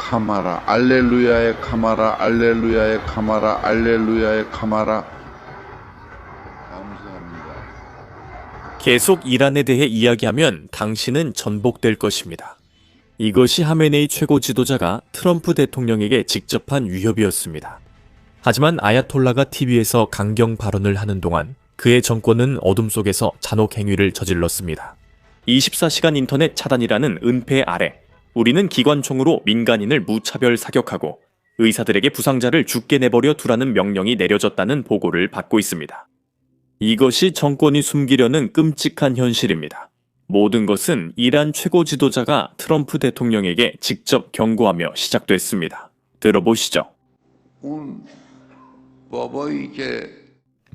카마라, 알렐루야의 카마라, 알렐루야의 카마라, 알렐루야의 카마라. 감사합니다. 계속 이란에 대해 이야기하면 당신은 전복될 것입니다. 이것이 하메네이 최고 지도자가 트럼프 대통령에게 직접 한 위협이었습니다. 하지만 아야톨라가 TV에서 강경 발언을 하는 동안 그의 정권은 어둠 속에서 잔혹 행위를 저질렀습니다. 24시간 인터넷 차단이라는 은폐 아래 우리는 기관총으로 민간인을 무차별 사격하고 의사들에게 부상자를 죽게 내버려 두라는 명령이 내려졌다는 보고를 받고 있습니다. 이것이 정권이 숨기려는 끔찍한 현실입니다. 모든 것은 이란 최고 지도자가 트럼프 대통령에게 직접 경고하며 시작됐습니다. 들어보시죠.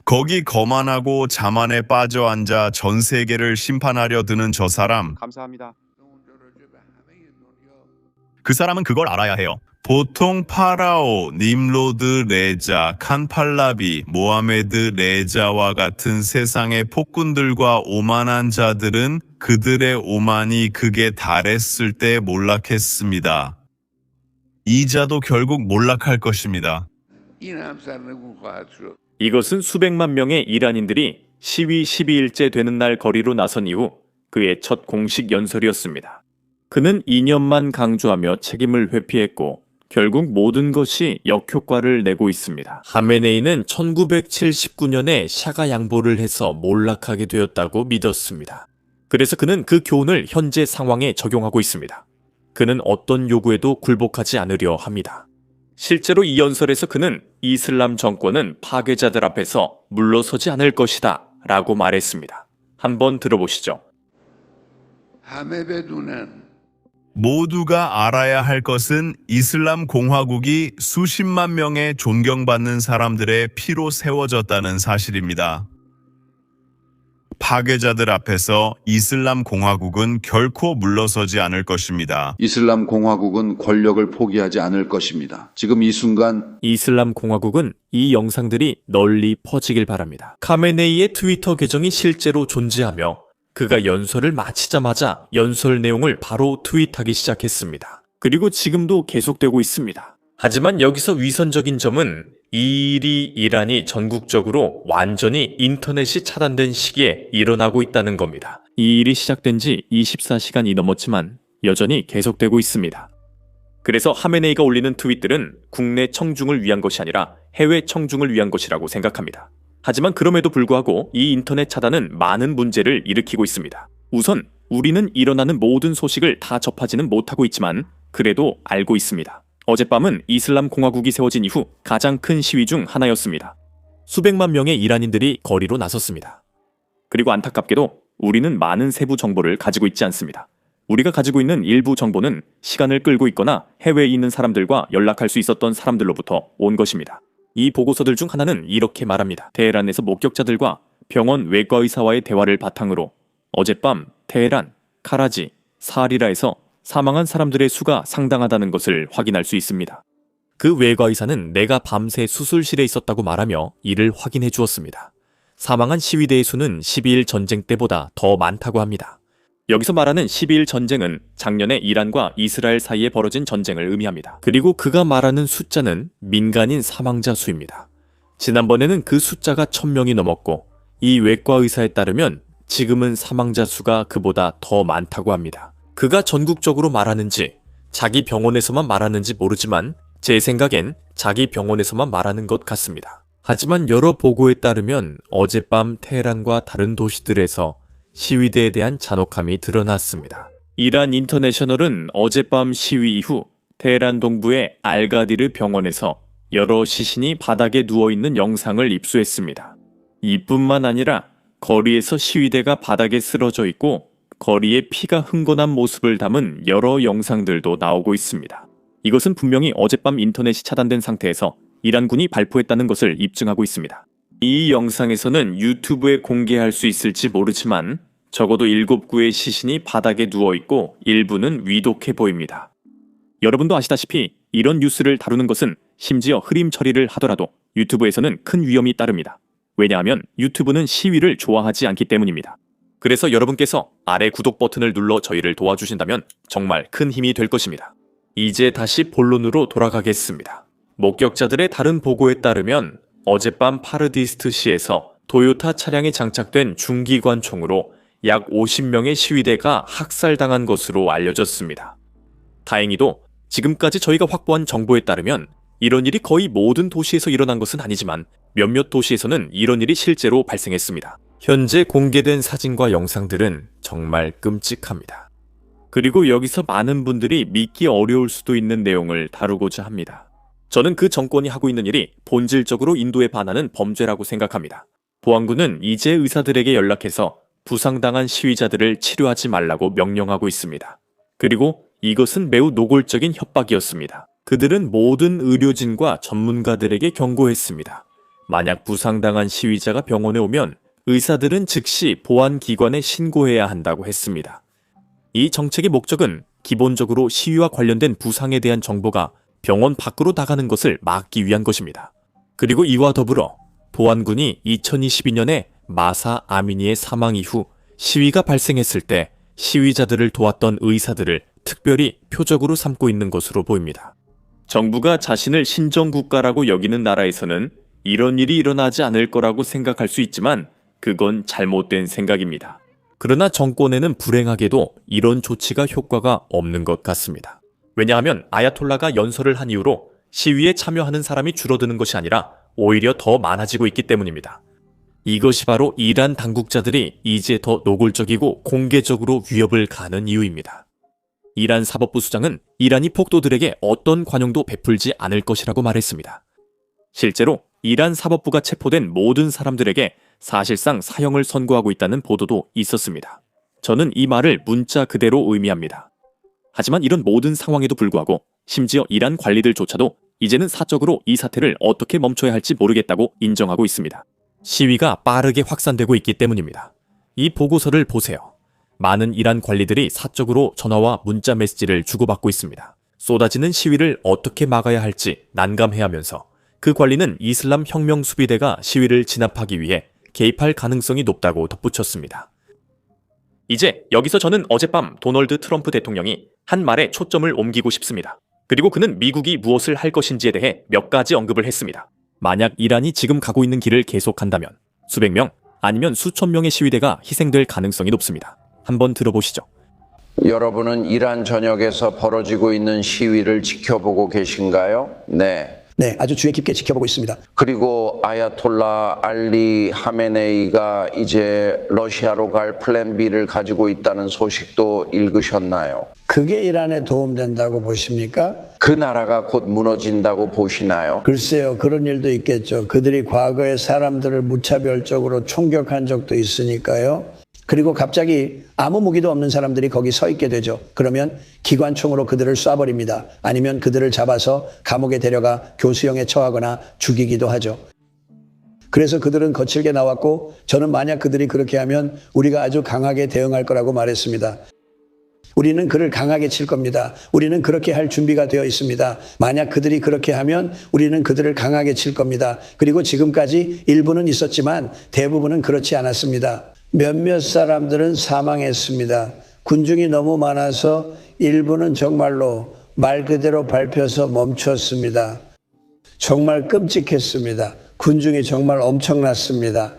거기 거만하고 자만에 빠져 앉아 전 세계를 심판하려 드는 저 사람. 감사합니다. 그 사람은 그걸 알아야 해요. 보통 파라오, 님로드 레자, 칸팔라비, 모하메드 레자와 같은 세상의 폭군들과 오만한 자들은 그들의 오만이 극에 달했을 때 몰락했습니다. 이 자도 결국 몰락할 것입니다. 이것은 수백만 명의 이란인들이 시위 12일째 되는 날 거리로 나선 이후 그의 첫 공식 연설이었습니다. 그는 이념만 강조하며 책임을 회피했고 결국 모든 것이 역효과를 내고 있습니다. 하메네이는 1979년에 샤가 양보를 해서 몰락하게 되었다고 믿었습니다. 그래서 그는 그 교훈을 현재 상황에 적용하고 있습니다. 그는 어떤 요구에도 굴복하지 않으려 합니다. 실제로 이 연설에서 그는 이슬람 정권은 파괴자들 앞에서 물러서지 않을 것이다 라고 말했습니다. 한번 들어보시죠. 모두가 알아야 할 것은 이슬람 공화국이 수십만 명의 존경받는 사람들의 피로 세워졌다는 사실입니다. 파괴자들 앞에서 이슬람 공화국은 결코 물러서지 않을 것입니다. 이슬람 공화국은 권력을 포기하지 않을 것입니다. 지금 이 순간 이슬람 공화국은 이 영상들이 널리 퍼지길 바랍니다. 카메네이의 트위터 계정이 실제로 존재하며 그가 연설을 마치자마자 연설 내용을 바로 트윗하기 시작했습니다. 그리고 지금도 계속되고 있습니다. 하지만 여기서 위선적인 점은 이 일이 이란이 전국적으로 완전히 인터넷이 차단된 시기에 일어나고 있다는 겁니다. 이 일이 시작된 지 24시간이 넘었지만 여전히 계속되고 있습니다. 그래서 하메네이가 올리는 트윗들은 국내 청중을 위한 것이 아니라 해외 청중을 위한 것이라고 생각합니다. 하지만 그럼에도 불구하고 이 인터넷 차단은 많은 문제를 일으키고 있습니다. 우선 우리는 일어나는 모든 소식을 다 접하지는 못하고 있지만 그래도 알고 있습니다. 어젯밤은 이슬람 공화국이 세워진 이후 가장 큰 시위 중 하나였습니다. 수백만 명의 이란인들이 거리로 나섰습니다. 그리고 안타깝게도 우리는 많은 세부 정보를 가지고 있지 않습니다. 우리가 가지고 있는 일부 정보는 시간을 끌고 있거나 해외에 있는 사람들과 연락할 수 있었던 사람들로부터 온 것입니다. 이 보고서들 중 하나는 이렇게 말합니다. 테헤란에서 목격자들과 병원 외과의사와의 대화를 바탕으로 어젯밤 테헤란, 카라지, 사리라에서 사망한 사람들의 수가 상당하다는 것을 확인할 수 있습니다. 그 외과의사는 내가 밤새 수술실에 있었다고 말하며 이를 확인해 주었습니다. 사망한 시위대의 수는 12일 전쟁 때보다 더 많다고 합니다. 여기서 말하는 12일 전쟁은 작년에 이란과 이스라엘 사이에 벌어진 전쟁을 의미합니다. 그리고 그가 말하는 숫자는 민간인 사망자 수입니다. 지난번에는 그 숫자가 1000명이 넘었고 이 외과 의사에 따르면 지금은 사망자 수가 그보다 더 많다고 합니다. 그가 전국적으로 말하는지 자기 병원에서만 말하는지 모르지만 제 생각엔 자기 병원에서만 말하는 것 같습니다. 하지만 여러 보고에 따르면 어젯밤 테헤란과 다른 도시들에서 시위대에 대한 잔혹함이 드러났습니다. 이란 인터내셔널은 어젯밤 시위 이후 테헤란 동부의 알가디르 병원에서 여러 시신이 바닥에 누워있는 영상을 입수했습니다. 이뿐만 아니라 거리에서 시위대가 바닥에 쓰러져 있고 거리에 피가 흥건한 모습을 담은 여러 영상들도 나오고 있습니다. 이것은 분명히 어젯밤 인터넷이 차단된 상태에서 이란군이 발표했다는 것을 입증하고 있습니다. 이 영상에서는 유튜브에 공개할 수 있을지 모르지만 적어도 7구의 시신이 바닥에 누워있고 일부는 위독해 보입니다. 여러분도 아시다시피 이런 뉴스를 다루는 것은 심지어 흐림 처리를 하더라도 유튜브에서는 큰 위험이 따릅니다. 왜냐하면 유튜브는 시위를 좋아하지 않기 때문입니다. 그래서 여러분께서 아래 구독 버튼을 눌러 저희를 도와주신다면 정말 큰 힘이 될 것입니다. 이제 다시 본론으로 돌아가겠습니다. 목격자들의 다른 보고에 따르면 어젯밤 파르디스트시에서 도요타 차량에 장착된 중기관총으로 약 50명의 시위대가 학살당한 것으로 알려졌습니다. 다행히도 지금까지 저희가 확보한 정보에 따르면 이런 일이 거의 모든 도시에서 일어난 것은 아니지만 몇몇 도시에서는 이런 일이 실제로 발생했습니다. 현재 공개된 사진과 영상들은 정말 끔찍합니다. 그리고 여기서 많은 분들이 믿기 어려울 수도 있는 내용을 다루고자 합니다. 저는 그 정권이 하고 있는 일이 본질적으로 인도에 반하는 범죄라고 생각합니다. 보안군은 이제 의사들에게 연락해서 부상당한 시위자들을 치료하지 말라고 명령하고 있습니다. 그리고 이것은 매우 노골적인 협박이었습니다. 그들은 모든 의료진과 전문가들에게 경고했습니다. 만약 부상당한 시위자가 병원에 오면 의사들은 즉시 보안기관에 신고해야 한다고 했습니다. 이 정책의 목적은 기본적으로 시위와 관련된 부상에 대한 정보가 병원 밖으로 나가는 것을 막기 위한 것입니다. 그리고 이와 더불어 보안군이 2022년에 마사 아미니의 사망 이후 시위가 발생했을 때 시위자들을 도왔던 의사들을 특별히 표적으로 삼고 있는 것으로 보입니다. 정부가 자신을 신정국가라고 여기는 나라에서는 이런 일이 일어나지 않을 거라고 생각할 수 있지만 그건 잘못된 생각입니다. 그러나 정권에는 불행하게도 이런 조치가 효과가 없는 것 같습니다. 왜냐하면 아야톨라가 연설을 한 이후로 시위에 참여하는 사람이 줄어드는 것이 아니라 오히려 더 많아지고 있기 때문입니다. 이것이 바로 이란 당국자들이 이제 더 노골적이고 공개적으로 위협을 가하는 이유입니다. 이란 사법부 수장은 이란이 폭도들에게 어떤 관용도 베풀지 않을 것이라고 말했습니다. 실제로 이란 사법부가 체포된 모든 사람들에게 사실상 사형을 선고하고 있다는 보도도 있었습니다. 저는 이 말을 문자 그대로 의미합니다. 하지만 이런 모든 상황에도 불구하고 심지어 이란 관리들조차도 이제는 사적으로 이 사태를 어떻게 멈춰야 할지 모르겠다고 인정하고 있습니다. 시위가 빠르게 확산되고 있기 때문입니다. 이 보고서를 보세요. 많은 이란 관리들이 사적으로 전화와 문자 메시지를 주고받고 있습니다. 쏟아지는 시위를 어떻게 막아야 할지 난감해하면서 그 관리는 이슬람 혁명 수비대가 시위를 진압하기 위해 개입할 가능성이 높다고 덧붙였습니다. 이제 여기서 저는 어젯밤 도널드 트럼프 대통령이 한 말에 초점을 옮기고 싶습니다. 그리고 그는 미국이 무엇을 할 것인지에 대해 몇 가지 언급을 했습니다. 만약 이란이 지금 가고 있는 길을 계속한다면 수백 명 아니면 수천 명의 시위대가 희생될 가능성이 높습니다. 한번 들어보시죠. 여러분은 이란 전역에서 벌어지고 있는 시위를 지켜보고 계신가요? 네. 네, 아주 주의 깊게 지켜보고 있습니다. 그리고 아야톨라 알리 하메네이가 이제 러시아로 갈 플랜 B를 가지고 있다는 소식도 읽으셨나요? 그게 이란에 도움된다고 보십니까? 그 나라가 곧 무너진다고 보시나요? 글쎄요, 그런 일도 있겠죠. 그들이 과거에 사람들을 무차별적으로 총격한 적도 있으니까요. 그리고 갑자기 아무 무기도 없는 사람들이 거기 서 있게 되죠. 그러면 기관총으로 그들을 쏴버립니다. 아니면 그들을 잡아서 감옥에 데려가 교수형에 처하거나 죽이기도 하죠. 그래서 그들은 거칠게 나왔고 저는 만약 그들이 그렇게 하면 우리가 아주 강하게 대응할 거라고 말했습니다. 우리는 그를 강하게 칠 겁니다. 우리는 그렇게 할 준비가 되어 있습니다. 만약 그들이 그렇게 하면 우리는 그들을 강하게 칠 겁니다. 그리고 지금까지 일부는 있었지만 대부분은 그렇지 않았습니다. 몇몇 사람들은 사망했습니다. 군중이 너무 많아서 일부는 정말로 말 그대로 밟혀서 멈췄습니다. 정말 끔찍했습니다. 군중이 정말 엄청났습니다.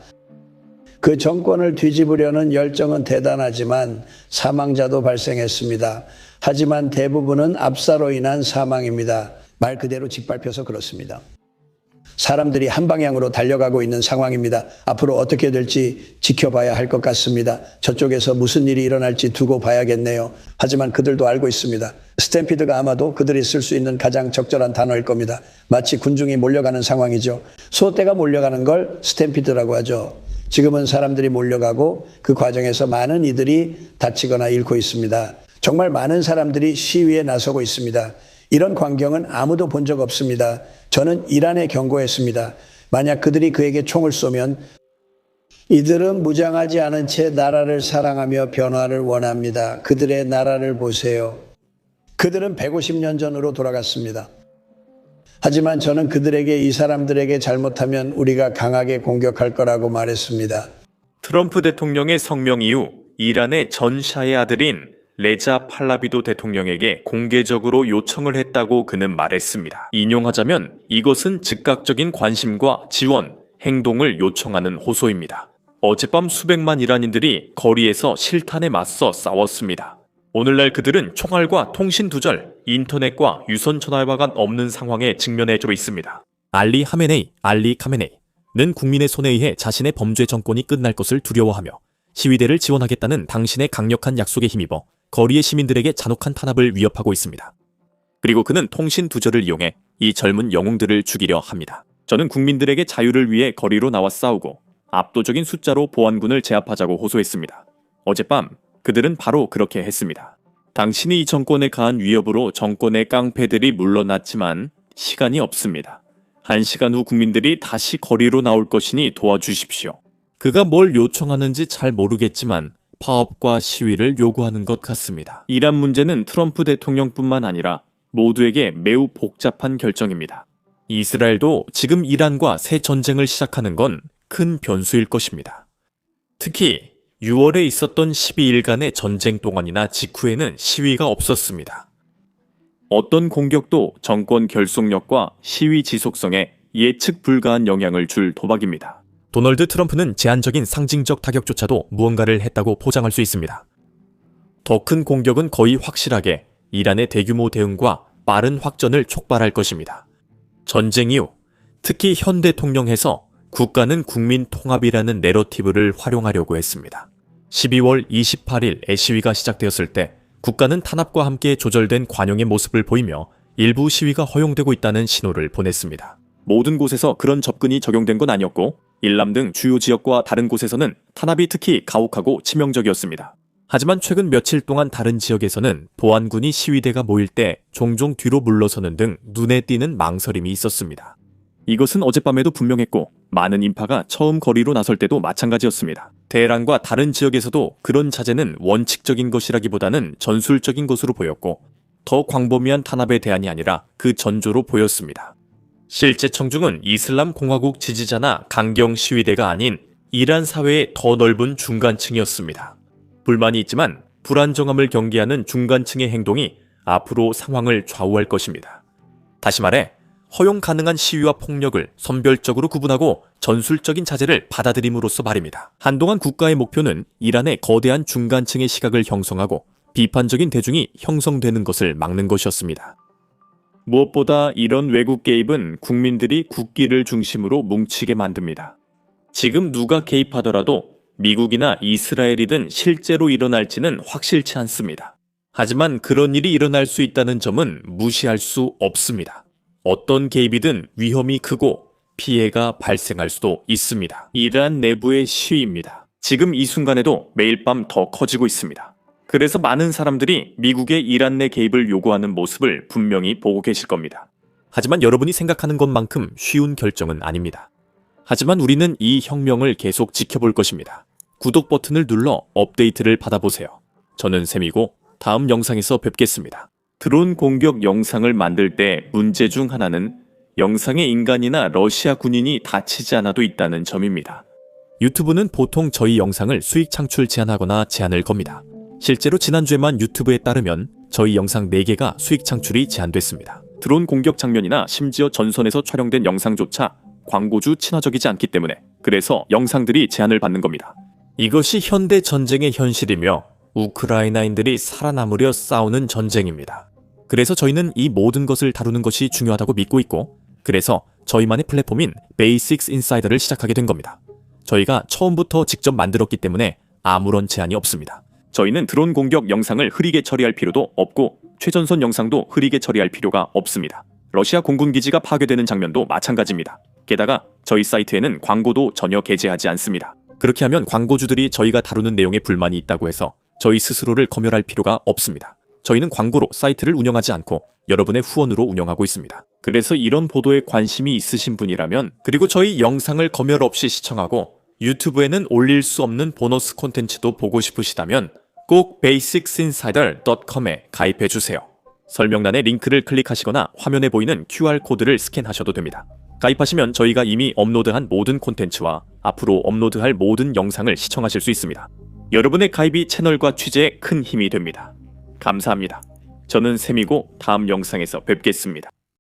그 정권을 뒤집으려는 열정은 대단하지만 사망자도 발생했습니다. 하지만 대부분은 압사로 인한 사망입니다. 말 그대로 짓밟혀서 그렇습니다. 사람들이 한 방향으로 달려가고 있는 상황입니다. 앞으로 어떻게 될지 지켜봐야 할 것 같습니다. 저쪽에서 무슨 일이 일어날지 두고 봐야겠네요. 하지만 그들도 알고 있습니다. 스탬피드가 아마도 그들이 쓸 수 있는 가장 적절한 단어일 겁니다. 마치 군중이 몰려가는 상황이죠. 소떼가 몰려가는 걸 스탬피드라고 하죠. 지금은 사람들이 몰려가고 그 과정에서 많은 이들이 다치거나 잃고 있습니다. 정말 많은 사람들이 시위에 나서고 있습니다. 이런 광경은 아무도 본 적 없습니다. 저는 이란에 경고했습니다. 만약 그들이 그에게 총을 쏘면 이들은 무장하지 않은 채 나라를 사랑하며 변화를 원합니다. 그들의 나라를 보세요. 그들은 150년 전으로 돌아갔습니다. 하지만 저는 그들에게 이 사람들에게 잘못하면 우리가 강하게 공격할 거라고 말했습니다. 트럼프 대통령의 성명 이후 이란의 전 샤의 아들인 레자 팔라비도 대통령에게 공개적으로 요청을 했다고 그는 말했습니다. 인용하자면 이것은 즉각적인 관심과 지원, 행동을 요청하는 호소입니다. 어젯밤 수백만 이란인들이 거리에서 실탄에 맞서 싸웠습니다. 오늘날 그들은 총알과 통신 두절, 인터넷과 유선 전화와가 없는 상황에 직면해져 있습니다. 알리 카메네이는 국민의 손에 의해 자신의 범죄 정권이 끝날 것을 두려워하며 시위대를 지원하겠다는 당신의 강력한 약속에 힘입어 거리의 시민들에게 잔혹한 탄압을 위협하고 있습니다. 그리고 그는 통신 두절을 이용해 이 젊은 영웅들을 죽이려 합니다. 저는 국민들에게 자유를 위해 거리로 나와 싸우고 압도적인 숫자로 보안군을 제압하자고 호소했습니다. 어젯밤 그들은 바로 그렇게 했습니다. 당신이 이 정권에 가한 위협으로 정권의 깡패들이 물러났지만 시간이 없습니다. 1시간 후 국민들이 다시 거리로 나올 것이니 도와주십시오. 그가 뭘 요청하는지 잘 모르겠지만 파업과 시위를 요구하는 것 같습니다. 이란 문제는 트럼프 대통령뿐만 아니라 모두에게 매우 복잡한 결정입니다. 이스라엘도 지금 이란과 새 전쟁을 시작하는 건 큰 변수일 것입니다. 특히 6월에 있었던 12일간의 전쟁 동안이나 직후에는 시위가 없었습니다. 어떤 공격도 정권 결속력과 시위 지속성에 예측 불가한 영향을 줄 도박입니다. 도널드 트럼프는 제한적인 상징적 타격조차도 무언가를 했다고 포장할 수 있습니다. 더 큰 공격은 거의 확실하게 이란의 대규모 대응과 빠른 확전을 촉발할 것입니다. 전쟁 이후 특히 현 대통령에서 국가는 국민 통합이라는 내러티브를 활용하려고 했습니다. 12월 28일에 시위가 시작되었을 때 국가는 탄압과 함께 조절된 관용의 모습을 보이며 일부 시위가 허용되고 있다는 신호를 보냈습니다. 모든 곳에서 그런 접근이 적용된 건 아니었고 일남 등 주요 지역과 다른 곳에서는 탄압이 특히 가혹하고 치명적이었습니다. 하지만 최근 며칠 동안 다른 지역에서는 보안군이 시위대가 모일 때 종종 뒤로 물러서는 등 눈에 띄는 망설임이 있었습니다. 이것은 어젯밤에도 분명했고 많은 인파가 처음 거리로 나설 때도 마찬가지였습니다. 테헤란과 다른 지역에서도 그런 자제는 원칙적인 것이라기보다는 전술적인 것으로 보였고 더 광범위한 탄압의 대안이 아니라 그 전조로 보였습니다. 실제 청중은 이슬람 공화국 지지자나 강경 시위대가 아닌 이란 사회의 더 넓은 중간층이었습니다. 불만이 있지만 불안정함을 경계하는 중간층의 행동이 앞으로 상황을 좌우할 것입니다. 다시 말해 허용 가능한 시위와 폭력을 선별적으로 구분하고 전술적인 자제를 받아들임으로써 말입니다. 한동안 국가의 목표는 이란의 거대한 중간층의 시각을 형성하고 비판적인 대중이 형성되는 것을 막는 것이었습니다. 무엇보다 이런 외국 개입은 국민들이 국기를 중심으로 뭉치게 만듭니다. 지금 누가 개입하더라도 미국이나 이스라엘이든 실제로 일어날지는 확실치 않습니다. 하지만 그런 일이 일어날 수 있다는 점은 무시할 수 없습니다. 어떤 개입이든 위험이 크고 피해가 발생할 수도 있습니다. 이란 내부의 시위입니다. 지금 이 순간에도 매일 밤 더 커지고 있습니다. 그래서 많은 사람들이 미국의 이란 내 개입을 요구하는 모습을 분명히 보고 계실 겁니다. 하지만 여러분이 생각하는 것만큼 쉬운 결정은 아닙니다. 하지만 우리는 이 혁명을 계속 지켜볼 것입니다. 구독 버튼을 눌러 업데이트를 받아보세요. 저는 샘이고 다음 영상에서 뵙겠습니다. 드론 공격 영상을 만들 때 문제 중 하나는 영상에 인간이나 러시아 군인이 다치지 않아도 있다는 점입니다. 유튜브는 보통 저희 영상을 수익 창출 제한하거나 제한을 겁니다. 실제로 지난주에만 유튜브에 따르면 저희 영상 4개가 수익 창출이 제한됐습니다. 드론 공격 장면이나 심지어 전선에서 촬영된 영상조차 광고주 친화적이지 않기 때문에 그래서 영상들이 제한을 받는 겁니다. 이것이 현대 전쟁의 현실이며 우크라이나인들이 살아남으려 싸우는 전쟁입니다. 그래서 저희는 이 모든 것을 다루는 것이 중요하다고 믿고 있고 그래서 저희만의 플랫폼인 베이식스 인사이더를 시작하게 된 겁니다. 저희가 처음부터 직접 만들었기 때문에 아무런 제한이 없습니다. 저희는 드론 공격 영상을 흐리게 처리할 필요도 없고 최전선 영상도 흐리게 처리할 필요가 없습니다. 러시아 공군 기지가 파괴되는 장면도 마찬가지입니다. 게다가 저희 사이트에는 광고도 전혀 게재하지 않습니다. 그렇게 하면 광고주들이 저희가 다루는 내용에 불만이 있다고 해서 저희 스스로를 검열할 필요가 없습니다. 저희는 광고로 사이트를 운영하지 않고 여러분의 후원으로 운영하고 있습니다. 그래서 이런 보도에 관심이 있으신 분이라면 그리고 저희 영상을 검열 없이 시청하고 유튜브에는 올릴 수 없는 보너스 콘텐츠도 보고 싶으시다면 꼭 basicsinsider.com에 가입해주세요. 설명란에 링크를 클릭하시거나 화면에 보이는 QR코드를 스캔하셔도 됩니다. 가입하시면 저희가 이미 업로드한 모든 콘텐츠와 앞으로 업로드할 모든 영상을 시청하실 수 있습니다. 여러분의 가입이 채널과 취재에 큰 힘이 됩니다. 감사합니다. 저는 샘이고 다음 영상에서 뵙겠습니다.